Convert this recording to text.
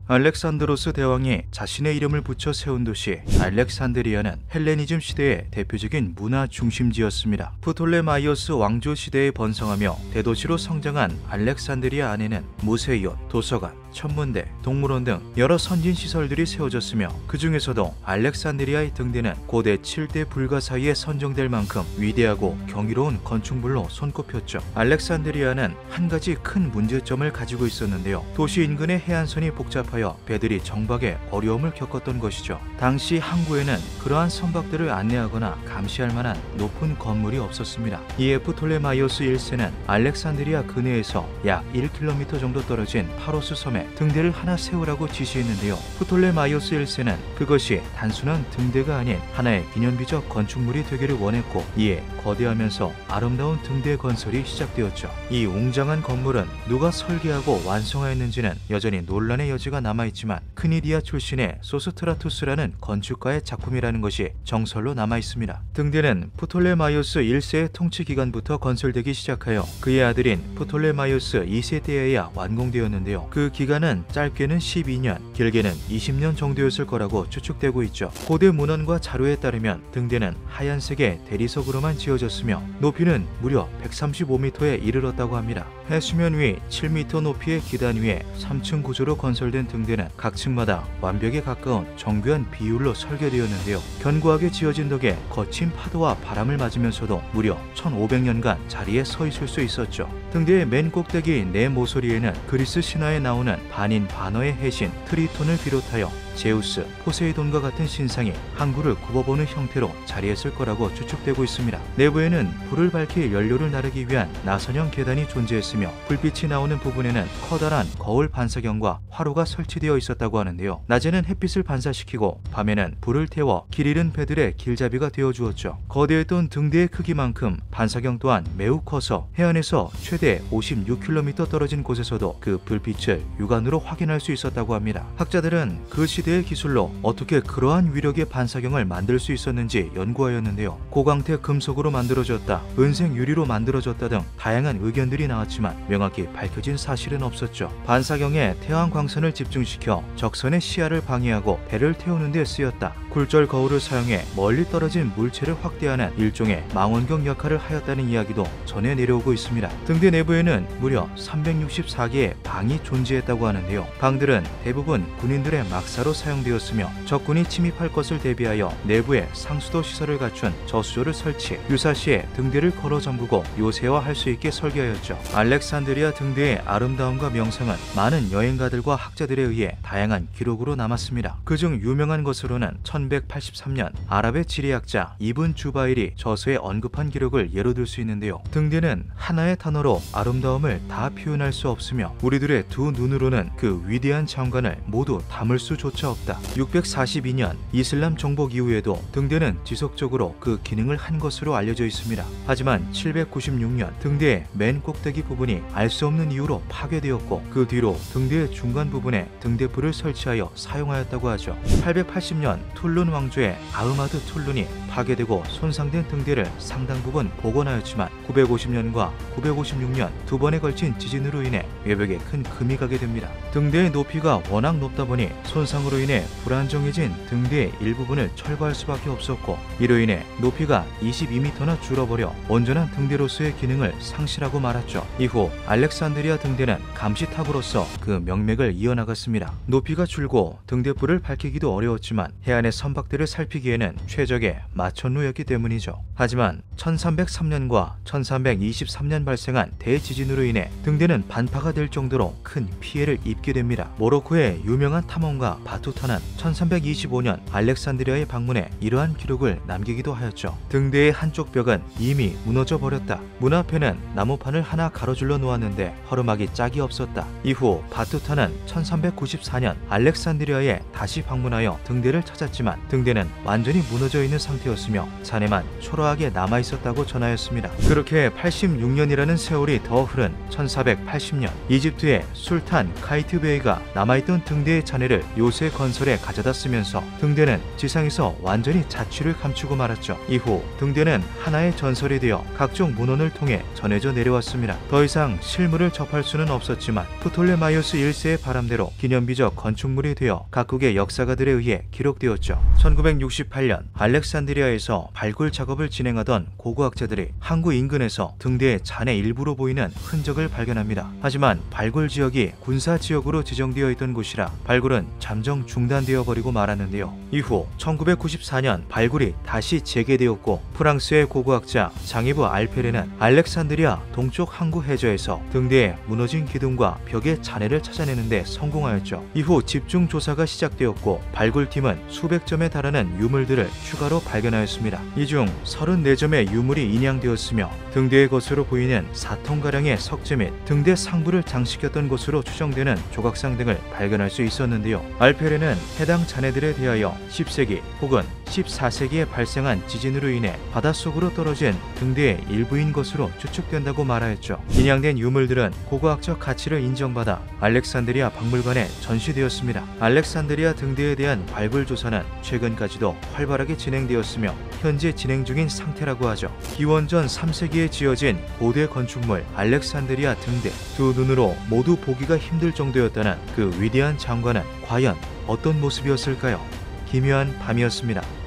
알렉산드로스 대왕이 자신의 이름을 붙여 세운 도시 알렉산드리아는 헬레니즘 시대의 대표적인 문화 중심지였습니다. 프톨레마이오스 왕조 시대에 번성하며 대도시로 성장한 알렉산드리아 안에는 무세이온, 도서관, 천문대, 동물원 등 여러 선진 시설들이 세워졌으며 그 중에서도 알렉산드리아의 등대는 고대 7대 불가 사이에 선정될 만큼 위대하고 경이로운 건축물로 손꼽혔죠. 알렉산드리아는 한 가지 큰 문제점을 가지고 있었는데요. 도시 인근의 해안선이 복잡하여 배들이 정박에 어려움을 겪었던 것이죠. 당시 항구에는 그러한 선박들을 안내하거나 감시할 만한 높은 건물이 없었습니다. 이에 프톨레마이오스 1세는 알렉산드리아 근해에서 약 1km 정도 떨어진 파로스 섬에 등대를 하나 세우라고 지시했는데요. 프톨레마이오스 1세는 그것이 단순한 등대가 아닌 하나의 기념비적 건축물이 되기를 원했고, 이에 거대하면서 아름다운 등대 건설이 시작되었죠. 이 웅장한 건물은 누가 설계하고 완성하였는지는 여전히 논란의 여지가 남아있지만 크니디아 출신의 소스트라투스라는 건축가의 작품이라는 것이 정설로 남아있습니다. 등대는 프톨레마이오스 1세의 통치 기간부터 건설되기 시작하여 그의 아들인 프톨레마이오스 2세 때에야 완공되었는데요. 그 기간은 짧게는 12년, 길게는 20년 정도였을 거라고 추측되고 있죠. 고대 문헌과 자료에 따르면 등대는 하얀색의 대리석으로만 지어졌으며 높이는 무려 135m에 이르렀다고 합니다. 해수면 위 7m 높이의 기단 위에 3층 구조로 건설된 등대는 각 층마다 완벽에 가까운 정교한 비율로 설계되었는데요. 견고하게 지어진 덕에 거친 파도와 바람을 맞으면서도 무려 1500년간 자리에 서 있을 수 있었죠. 등대의 맨 꼭대기 네 모서리에는 그리스 신화에 나오는 반인 반어의 해신 트리톤을 비롯하여 제우스, 포세이돈과 같은 신상이 항구를 굽어보는 형태로 자리했을 거라고 추측되고 있습니다. 내부에는 불을 밝힐 연료를 나르기 위한 나선형 계단이 존재했으며 불빛이 나오는 부분에는 커다란 거울 반사경과 화로가 설치되어 있었다고 하는데요. 낮에는 햇빛을 반사시키고 밤에는 불을 태워 길 잃은 배들의 길잡이가 되어주었죠. 거대했던 등대의 크기만큼 반사경 또한 매우 커서 해안에서 최대 56km 떨어진 곳에서도 그 불빛을 육안으로 확인할 수 있었다고 합니다. 학자들은 그 시대의 기술로 어떻게 그러한 위력의 반사경을 만들 수 있었는지 연구하였는데요. 고강태 금속으로 만들어졌다, 은색 유리로 만들어졌다 등 다양한 의견들이 나왔지만 명확히 밝혀진 사실은 없었죠. 반사경에 태양 광선을 집중시켜 적선의 시야를 방해하고 배를 태우는 데 쓰였다. 굴절 거울을 사용해 멀리 떨어진 물체를 확대하는 일종의 망원경 역할을 하였다는 이야기도 전해 내려오고 있습니다. 등대 내부에는 무려 364개의 방이 존재했다고 하는데요. 방들은 대부분 군인들의 막사로 사용되었으며 적군이 침입할 것을 대비하여 내부에 상수도 시설을 갖춘 저수조를 설치, 유사시에 등대를 걸어 잠그고 요새화할 수 있게 설계하였죠. 알렉산드리아 등대의 아름다움과 명성은 많은 여행가들과 학자들에 의해 다양한 기록으로 남았습니다. 그중 유명한 것으로는 1183년 아랍의 지리학자 이븐 주바일이 저서에 언급한 기록을 예로 들 수 있는데요. 등대는 하나의 단어로 아름다움을 다 표현할 수 없으며 우리들의 두 눈으로는 그 위대한 장관을 모두 담을 수조차 없다. 642년 이슬람 정복 이후에도 등대는 지속적으로 그 기능을 한 것으로 알려져 있습니다. 하지만 796년 등대의 맨 꼭대기 부분이 알 수 없는 이유로 파괴되었고 그 뒤로 등대의 중간 부분에 등대불을 설치하여 사용하였다고 하죠. 880년 툴룬 왕조의 아흐마드 툴룬이 파괴되고 손상된 등대를 상당 부분 복원하였지만 950년과 956년 두 번에 걸친 지진으로 인해 외벽에 큰 금이 가게 됩니다. 등대의 높이가 워낙 높다 보니 손상으로 인해 불안정해진 등대의 일부분을 철거할 수밖에 없었고 이로 인해 높이가 22m나 줄어버려 온전한 등대로서의 기능을 상실하고 말았죠. 이후 알렉산드리아 등대는 감시탑으로서 그 명맥을 이어나갔습니다. 높이가 줄고 등대불을 밝히기도 어려웠지만 해안의 선박들을 살피기에는 최적의 마천루였기 때문이죠. 하지만 1303년과 1323년 발생한 대지진으로 인해 등대는 반파가 될 정도로 큰 피해를 입게 됩니다. 모로코의 유명한 탐험가 바투타는 1325년 알렉산드리아에 방문해 이러한 기록을 남기기도 하였죠. 등대의 한쪽 벽은 이미 무너져 버렸다. 문 앞에는 나무판을 하나 가로질러 놓았는데 허름하기 짝이 없었다. 이후 바투타는 1394년 알렉산드리아에 다시 방문하여 등대를 찾았지만 등대는 완전히 무너져 있는 상태였으며 잔해만 초라하게 남아있었다고 전하였습니다. 그렇게 86년이라는 세월이 더 흐른 1480년 이집트의 술탄 카이트베이가 남아있던 등대의 잔해를 요새 프랑스의 건설에 가져다 쓰면서 등대는 지상에서 완전히 자취를 감추고 말았죠. 이후 등대는 하나의 전설이 되어 각종 문헌을 통해 전해져 내려왔습니다. 더 이상 실물을 접할 수는 없었지만 프톨레마이오스 1세의 바람대로 기념비적 건축물이 되어 각국의 역사가들에 의해 기록되었죠. 1968년 알렉산드리아에서 발굴 작업을 진행하던 고고학자들이 항구 인근에서 등대의 잔해 일부로 보이는 흔적을 발견합니다. 하지만 발굴 지역이 군사 지역으로 지정되어 있던 곳이라 발굴은 잠정 중단되어 버리고 말았는데요. 이후 1994년 발굴이 다시 재개되었고 프랑스의 고고학자 장이브 알페레는 알렉산드리아 동쪽 항구 해저에서 등대의 무너진 기둥과 벽의 잔해를 찾아내는 데 성공하였죠. 이후 집중 조사가 시작되었고 발굴팀은 수백 점에 달하는 유물들을 추가로 발견하였습니다. 이 중 34점의 유물이 인양되었으며 등대의 것으로 보이는 4톤가량의 석재 및 등대 상부를 장식했던 것으로 추정되는 조각상 등을 발견할 수 있었는데요. 알페레는 해당 잔해들에 대하여 10세기 혹은 14세기에 발생한 지진으로 인해 바닷속으로 떨어진 등대의 일부인 것으로 추측된다고 말하였죠. 인양된 유물들은 고고학적 가치를 인정받아 알렉산드리아 박물관에 전시되었습니다. 알렉산드리아 등대에 대한 발굴 조사는 최근까지도 활발하게 진행되었으며 현재 진행 중인 상태라고 하죠. 기원전 3세기에 지어진 고대 건축물 알렉산드리아 등대, 두 눈으로 모두 보기가 힘들 정도였다는 그 위대한 장관은 과연 어떤 모습이었을까요? 기묘한 밤이었습니다.